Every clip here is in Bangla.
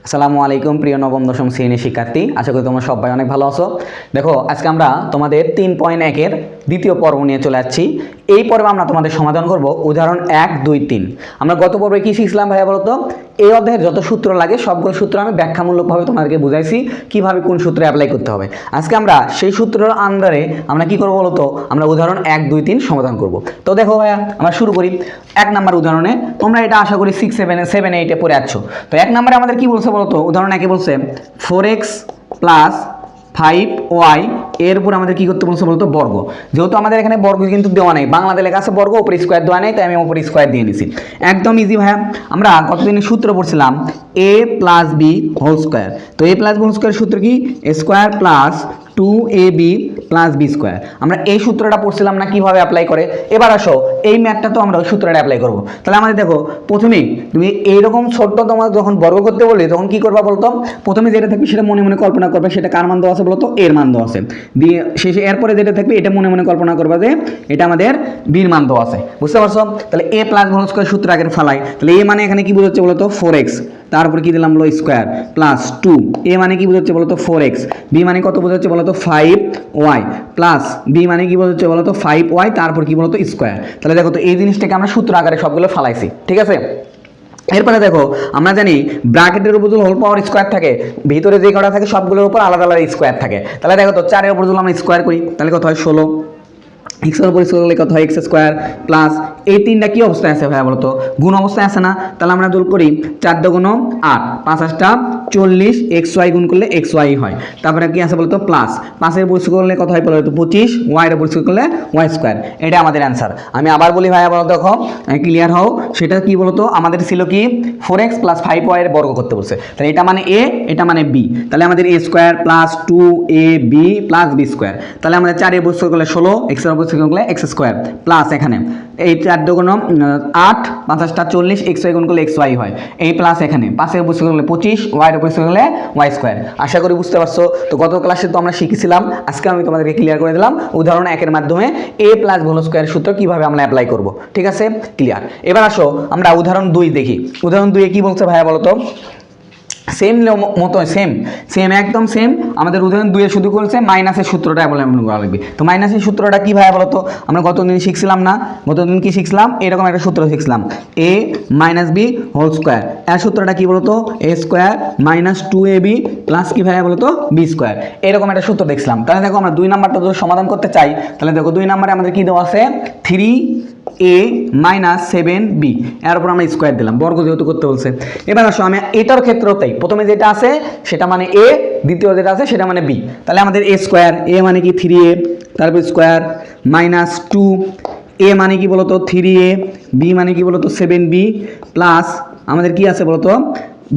আসসালামু আলাইকুম প্রিয় নবম দশম শ্রেণীর শিক্ষার্থী, আশা করি তোমরা সবাই অনেক ভালো আছো। দেখো, আজকে আমরা তোমাদের 3.1-এর দ্বিতীয় পর্ব নিয়ে চলে যাচ্ছি। এই পর্বে আমরা তোমাদের সমাধান করব উদাহরণ 1, 2, 3। আমরা গত পর্বে কি শিখলাম ভাইয়া বলো তো? এই অধ্যায়ের যত সূত্র লাগে সবগুলো সূত্র আমি ব্যাখ্যামূলকভাবে তোমাদেরকে বুঝাইছি কিভাবে কোন সূত্রে অ্যাপ্লাই করতে হবে। আজকে আমরা সেই সূত্রের আন্ডারে আমরা কি করব বলো তো? আমরা উদাহরণ 1, 2, 3 সমাধান করব। তো দেখো ভাইয়া, আমরা শুরু করি 1 নাম্বার উদাহরণে। তোমরা এটা আশা করি 6, 7, 8-এ পড়ে আছো। তো 1 নম্বরে আমাদের কি বলছে বলো তো? উদাহরণ 1-এ বলছে 4x + 5y এর উপর আমাদের কি করতে বলছে বলতো? বর্গ। যেহেতু আমাদের এখানে বর্গ কিন্তু দেওয়া নেই, বাংলাতে লেখা আছে বর্গ, উপরে স্কোয়ার দেওয়া নেই, তাই আমি উপরে স্কোয়ার দিয়ে নিছি। একদম ইজি ভাইয়া। আমরা গতদিনের সূত্র পড়ছিলাম a + b হোল স্কোয়ার। তো a + b হোল স্কোয়ার সূত্র কি? a square + 2ab + b square. আমরা এই সূত্রটা পড়ছিলাম না কিভাবে অ্যাপ্লাই করে। এবার আসো এই ম্যাথটা তো আমরা ওই সূত্রটা অ্যাপ্লাই করব। তাহলে আমাদের দেখো, প্রথমেই তুমি এইরকম ছোট্ট তোমার যখন বর্গ করতে বলি তখন কি করবা বলতো? প্রথমে যেটা থাকবে সেটা মনে মনে কল্পনা করবে, সেটা কার মান দেওয়া আছে বলতো? এর মান দেওয়া আছে। দিয়ে শেষে এরপরে যেটা থাকবে এটা মনে মনে কল্পনা করবা যে এটা আমাদের বির মান দেওয়া আছে। বুঝতে পারছো? তাহলে a + হোল স্কোয়ার সূত্র আগে ফেলাই। তাহলে a মানে এখানে কি বোঝাচ্ছে বলতো? 4x। তারপর কি দিলাম বলো? Square plus 2। a মানে কি বোঝাচ্ছে বলতো? 4x। b মানে কত বোঝাচ্ছে বলতো? 5y প্লাস b মানে কি বোঝাচ্ছে বলতো? 5y। তারপর কি বলতো? স্কোয়ার। তাহলে দেখো তো এই জিনিসটাকে আমরা সূত্র আকারে সবগুলো ফালাইছি, ঠিক আছে? এরপরে দেখো, আমরা জানি ব্র্যাকেটের উপর যদি হোল পাওয়ার স্কোয়ার থাকে, ভিতরে যে কটা থাকে সবগুলোর উপর আলাদা আলাদা স্কোয়ার থাকে। তাহলে দেখো তো 4-এর উপর যদি আমরা স্কোয়ার করি তাহলে কত হয়? 16। এক্সের উপর স্কোয়ার করলে কত হয়? এক্স স্কোয়ার প্লাস এই তিনটা কি অবস্থায় আছে ভাইয়া বলতো? গুণ অবস্থায় আছে না? তাহলে আমরা যোগ করি 4 × 8, 5 × 8 = 40, এক্স ওয়াই গুণ করলে এক্স ওয়াই হয়। তারপরে কি আছে বলতো? প্লাস 5-এর উপর স্কোয়ার করলে কত হয় বলতো? 25, ওয়াইয়ের উপর স্কোয়ার করলে ওয়াই স্কোয়ার। এটা আমাদের অ্যান্সার। আমি আবার বলি ভাইয়া বলো, দেখো ক্লিয়ার হও। সেটা কি বলতো? আমাদের ছিল কি? 4x + 5y এর বর্গ করতে বলছে। তাহলে এটা মানে a, এটা মানে b। তাহলে আমাদের a square plus 2ab + b square. তাহলে আমাদের 4-এর উপর স্কোয়ার করলে 16, এক্সের উপর করলে এক্স স্কোয়ার প্লাস এখানে এই 4 × 8, 5 × 8 = 40, এক্স ওয়াই গুণ করলে এক্স ওয়াই হয়। এই প্লাস এখানে 5-এর উপর করলে 25, ওয়াইয়ের উপর করলে ওয়াই স্কোয়ার। আশা করি বুঝতে পারছো। তো গত ক্লাসে তো আমরা শিখেছিলাম, আজকে আমি তোমাদেরকে ক্লিয়ার করে দিলাম উদাহরণ 1-এর মাধ্যমে a + হোল স্কোয়ার সূত্র কিভাবে আমরা অ্যাপ্লাই করব। ঠিক আছে, ক্লিয়ার। এবার আসো আমরা উদাহরণ 2 দেখি। উদাহরণ 2-এ কি বলছে ভাইয়া বলো তো? সেম মতো সেম একদম সেম। আমাদের উদাহরণ 2-এ শুধু করেছে মাইনাসের সূত্রটা অবলম্বন করা লাগবে। তো মাইনাসের সূত্রটা কি ভাইয়া বলো তো? আমরা গতদিন শিখছিলাম না? গতদিন কি শিখছিলাম? এরকম একটা সূত্র শিখছিলাম, a - b হোল স্কোয়ার। এর সূত্রটা কি বলো তো? a স্কোয়ার - 2ab প্লাস কি ভাইয়া বলো তো? b square. এরকম একটা সূত্র দেখছিলাম। তাহলে দেখো, আমরা 2 নাম্বারটা যদি সমাধান করতে চাই তাহলে দেখো 2 নাম্বারে আমাদের কি দেওয়া আছে? 3a - 7b। এর উপর আমরা স্কোয়ার দিলাম, বর্গ যেহেতু করতে বলছে। এবার আসো আমি এটার ক্ষেত্রেও তাই, প্রথমে যেটা আছে সেটা মানে a, দ্বিতীয় যেটা আছে সেটা মানে b। তাহলে আমাদের a স্কোয়ার, a মানে কি 3a, তারপর স্কোয়ার -2, a মানে কি বলতো? 3a, b মানে কি বলতো? 7b প্লাস আমাদের কি আছে বলতো?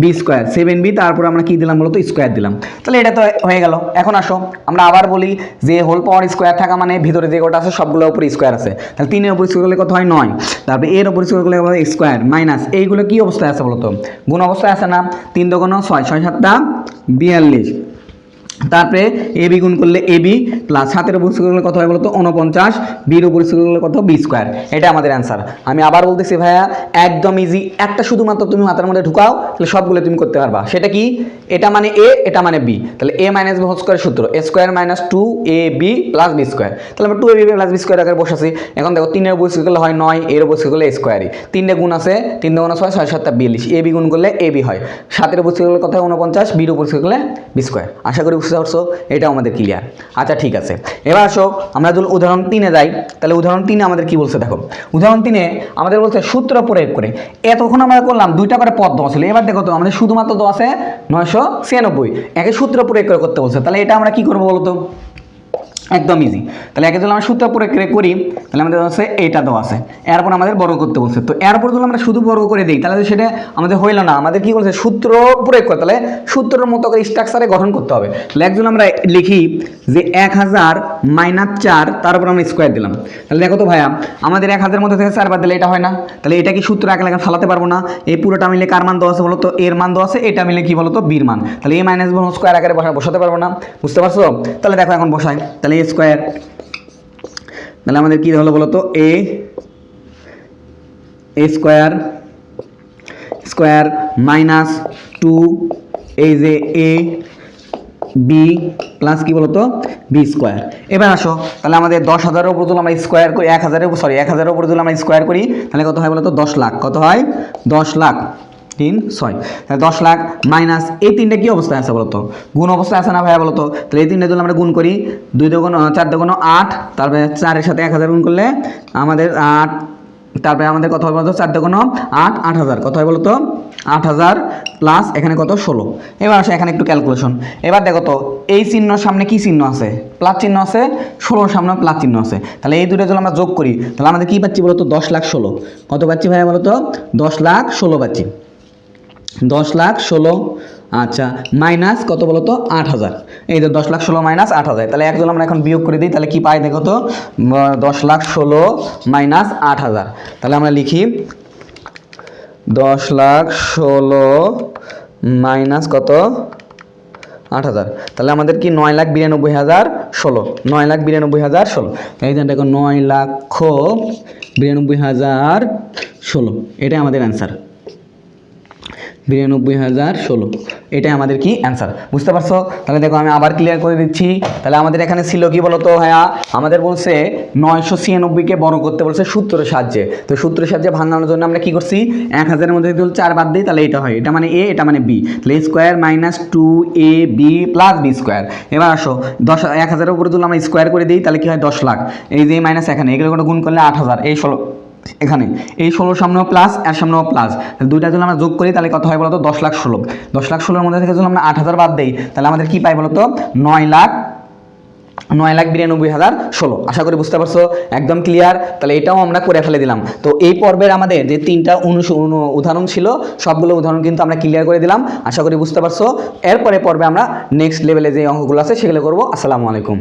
b স্কোয়ার 7b, তারপর আমরা কি দিলাম বলতো? স্কোয়ার দিলাম। তাহলে এটা তো হয়ে গেল। এখন আসো আমরা আবার বলি যে হোল পাওয়ার স্কোয়ার থাকা মানে ভিতরে যে কটা আছে সবগুলোর উপর স্কোয়ার আছে। তাহলে 3-এর উপর স্কোয়ার করলে কত হয়? 9। তারপর এর উপর স্কোয়ার করলে স্কোয়ার মাইনাস এইগুলো কি অবস্থায় আছে বলতো? গুণ অবস্থায় আছে না? 3 × 6, 6 × 7 = 42। তারপরে এ বি গুণ করলে এ বি প্লাস 7-এর উপর স্কোয়ার করলে কত হয় বলতো? 49, বির উপর স্কোয়ার করলে কত? B square. এটা আমাদের অ্যান্সার। আমি আবার বলতেছি ভাইয়া, একদম ইজি। একটা শুধুমাত্র তুমি মাথার মধ্যে ঢুকাও, তাহলে সবগুলো তুমি করতে পারবা। সেটা কি? এটা মানে এ, এটা মানে বি। তাহলে a - b হোল স্কোয়ার সূত্র a square - 2ab + b square. তাহলে আমরা 2ab + b স্কোয়ার আকারে বসাছি। এখন দেখো 3-এর উপর স্কোয়ার করলে হয় 9, এর উপর স্কোয়ার করলে স্কোয়ারই। 3টে গুণ আছে, 3 × 6, 6 × 7 = 42, এ বি গুণ করলে এ বি হয়। 7-এর উপর স্কোয়ার করলে কত হয়? 49, বির উপর স্কোয়ার করলে বি স্কোয়ার। আশা করি বুঝতে পারছো। এটাও আমাদের ক্লিয়ার। আচ্ছা ঠিক আছে, এবার আসো আমরা যদি উদাহরণ 3-এ যাই। তাহলে উদাহরণ 3-এ আমাদের কি বলছে দেখো। উদাহরণ 3-এ আমাদের বলছে সূত্র প্রয়োগ করে। এতক্ষণ আমরা করলাম 2টা করে পদ দেওয়া ছিল। এবার দেখো তো আমাদের শুধুমাত্র দেওয়া আছে 996, একে সূত্র প্রয়োগ করে করতে বলছে। তাহলে এটা আমরা কি করবো বলতো? একদম ইজি। তাহলে একে যদি আমরা সূত্র প্রয়োগ করি তাহলে আমাদের আছে এইটা দেওয়া আছে, এরপর আমাদের বর্গ করতে বলছে। তো এরপর যদি আমরা শুধু বর্গ করে দিই তাহলে সেটা আমাদের হইল না। আমাদের কি বলছে? সূত্র প্রয়োগ করতে, তাহলে সূত্রের মতো করে স্ট্রাকচারে গঠন করতে হবে। তাহলে একজন আমরা লিখি যে 1000 - 4, তারপর আমরা স্কোয়ার দিলাম। তাহলে দেখো তো ভাইয়া, আমাদের 1000 মধ্যে থেকে 4 বাদ দিলে এটা হয় না। তাহলে এটা কি সূত্র একে ফালাতে পারবো না? এই পুরোটা মিলে কার মান দেওয়া আছে বলতো? এর মান দেওয়া আছে, এটা মিলে কি বলতো? বির মান। তাহলে a - b হোল স্কোয়ার আকারে বসাতে পারবো না। বুঝতে পারছো? তাহলে দেখো এখন বসাই। তাহলে a স্কোয়ার, তাহলে আমাদের কি হলো বলতো? a স্কোয়ার স্কোয়ার -2 এই যে এ বি প্লাস কি বলতো বি স্কোয়ার। এবার আসো তাহলে আমাদের 10,000-এর উপর যদি আমরা স্কোয়ার করি 1,000-এর উপর 1,000-এর উপর যদি আমরা স্কোয়ার করি তাহলে কত হয় বলতো 10 লাখ। কত হয় 10 লাখ 3 6 তাহলে 10 লাখ মাইনাস এই তিনটে কি অবস্থায় আছে বলতো গুণ অবস্থায় আছে না ভাইয়া বলতো। তাহলে এই তিনটে যদি আমরা গুণ করি 2 দুগুণ 4 দুগুণ 8 তারপরে 4-এর সাথে 1,000 গুণ করলে আমাদের 8 তারপরে আমাদের কত হয় বলতো 4 দুগুণ 8 8,000 কত হয় বলতো 8,000 প্লাস এখানে কত 16। এবার আসে এখানে একটু ক্যালকুলেশন। এবার দেখো তো এই চিহ্নর সামনে কি চিহ্ন আছে প্লাস চিহ্ন আছে 16-র সামনে প্লাস চিহ্ন আছে। তাহলে এই দুটো যদি আমরা যোগ করি তাহলে আমাদের কি পাচ্ছি বলতো 10 লাখ 16। কত পাচ্ছি ভাইয়া বলতো 10 লাখ 16 পাচ্ছি। 10 লাখ 16 আচ্ছা মাইনাস কত বলতো 8,000। এই তো 10 লাখ 16 মাইনাস 8,000। তাহলে একজন আমরা এখন বিয়োগ করে দিই তাহলে কি পাই দেখো তো 10 লাখ 16 মাইনাস 8,000। তাহলে আমরা লিখি 10 লাখ 16 মাইনাস কত 8,000। তাহলে আমাদের কি 9,92,016 9,92,016। এই যে দেখো 9,92,016 এটাই আমাদের অ্যান্সার 92,016 এটাই আমাদের কি অ্যান্সার। বুঝতে পারছো? তাহলে দেখো আমি আবার ক্লিয়ার করে দিচ্ছি। তাহলে আমাদের এখানে ছিল কি বলতো ভাইয়া আমাদের বলছে 996-কে বড় করতে বলছে সূত্রের সাহায্যে। তো সূত্রের সাহায্যে ভাঙানোর জন্য আমরা কি করছি 1,000-এর মধ্যে যদি 4 বাদ দিই তাহলে এটা হয় এটা মানে এ এটা মানে বি। তাহলে square minus 2ab plus B square. এবার আসো 1,000-এর উপরে যদি আমরা স্কোয়ার করে দিই তাহলে কি হয় 10 লাখ। এই যে মাইনাস এখানে এগুলো করে গুণ করলে 8,000 এই 16 এখানে এই 16 সামনেও প্লাস এর সামনেও প্লাস দুইটা যদি আমরা যোগ করি তাহলে কত হয় বলতো 10 লাখ 16। 10 লাখ 16-এর মধ্যে থেকে যদি আমরা 8,000 বাদ দেই তাহলে আমাদের কি পাই বলতো 9,92,016। আশা করি বুঝতে পারছো একদম ক্লিয়ার। তাহলে এটাও আমরা করে ফেলে দিলাম। তো এই পর্বের আমাদের যে 3টা উদাহরণ ছিল সবগুলো উদাহরণ কিন্তু আমরা ক্লিয়ার করে দিলাম। আশা করি বুঝতে পারছো। এরপরে পর্বে আমরা নেক্সট লেভেলে যে অঙ্কগুলো আছে সেগুলো করবো। আসসালামু আলাইকুম।